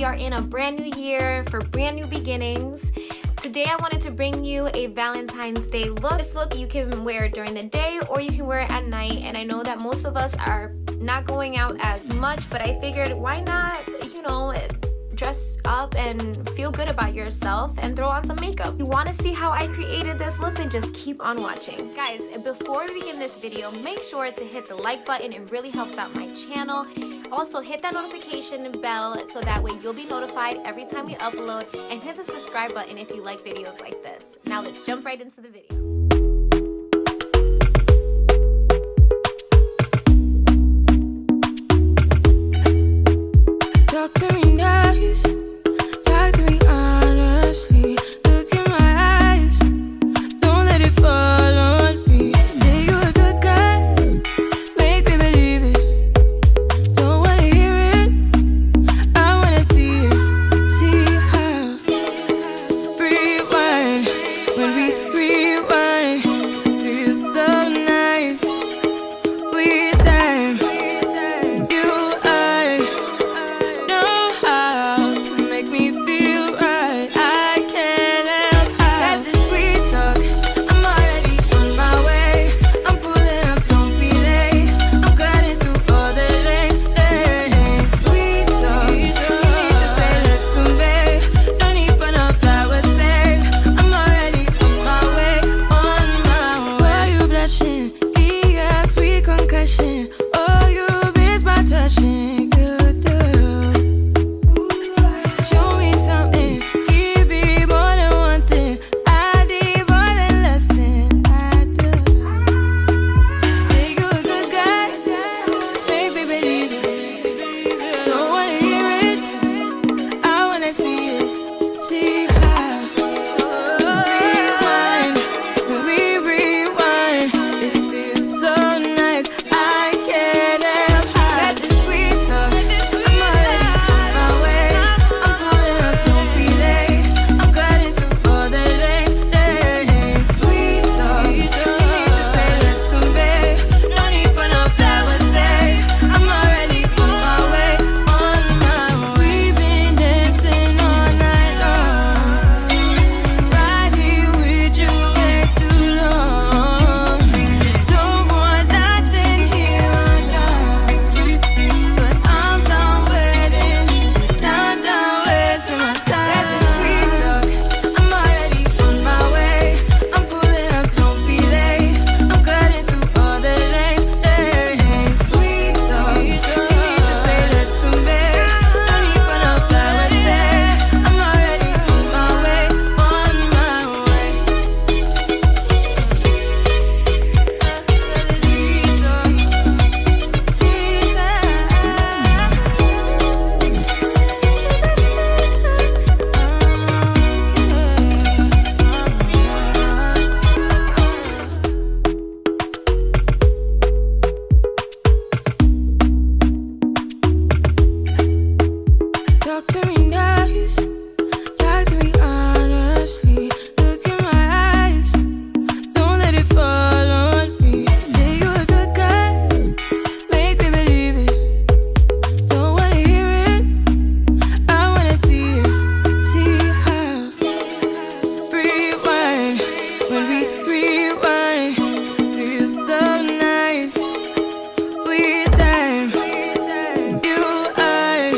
we are in a brand new year for brand new beginnings. Today I wanted to bring you a Valentine's Day look. This look you can wear during the day or you can wear it at night, and I know that most of us are not going out as much, but I figured why not, dress up and feel good about yourself and throw on some makeup. If you want to see how I created this look, then just keep on watching. Guys, before we begin this video, make sure to hit the like button. It really helps out my channel. Also, hit that notification bell so that way you'll be notified every time we upload, and hit the subscribe button if you like videos like this. Now let's jump right into the video. Talk to me nice, talk to me honestly. Look in my eyes, don't let it fall on me. Say you're a good guy, make me believe it. Don't wanna hear it, I wanna see it. See how rewind, when we rewind, it feels so nice. We time, you, I know how to make me feel right. I can't help how. Got this sweet talk, I'm already on my way. I'm pulling up, don't be late. I'm cutting through all the lanes. Sweet talk, you need to say let's convey. No need for no flowers, babe. I'm already on my way, on my way. Why you blushing? Yeah, sweet concussion. Oh, you miss my touching. You do. Show me something, give me more than one thing. I need more than less than I do. Say you're a good guy, make me believe it. Don't wanna hear it, I wanna see it. See how rewind, when we rewind, it feels so nice. I can't help how. Got this sweet talk, I'm already on my way. I'm pulling up, don't be late. I'm cutting through all the lanes. Sweet talk, you need to say let's convey. No need for no flowers, babe. I'm already on my way, on my way. We've been dancing all night long, right here with you way too long. Don't want nothing here or now, but I'm done waiting, done wasting my time. Got this sweet talk, I'm already on my way. I'm pulling up, don't be late. I'm cutting through all the lanes. Sweet talk, you need to say let's convey. No need for no flowers, babe. I'm already on my way, on my way. Got this sweet talk, sweet Talk to me nice, talk to me honestly. Look in my eyes, don't let it fall on me. Say you're a good guy, make me believe it. Don't wanna hear it, I wanna see it. See how rewind, when we rewind, it feels so nice. We time, you, I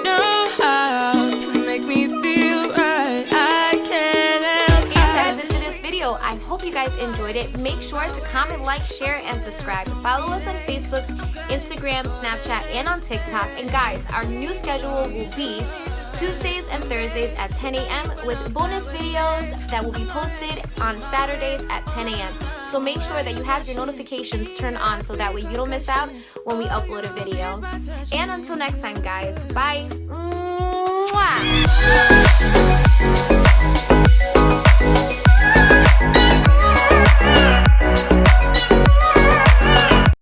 know how to make me feel right. I can't help If that's into this video, I hope you guys enjoyed it. Make sure to comment, like, share, and subscribe. Follow us on Facebook, Instagram, Snapchat, and on TikTok. And guys, our new schedule will be Tuesdays and Thursdays at 10 a.m. with bonus videos that will be posted on Saturdays at 10 a.m. So make sure that you have your notifications turned on so that way you don't miss out when we upload a video. And until next time, guys, bye. Mwah.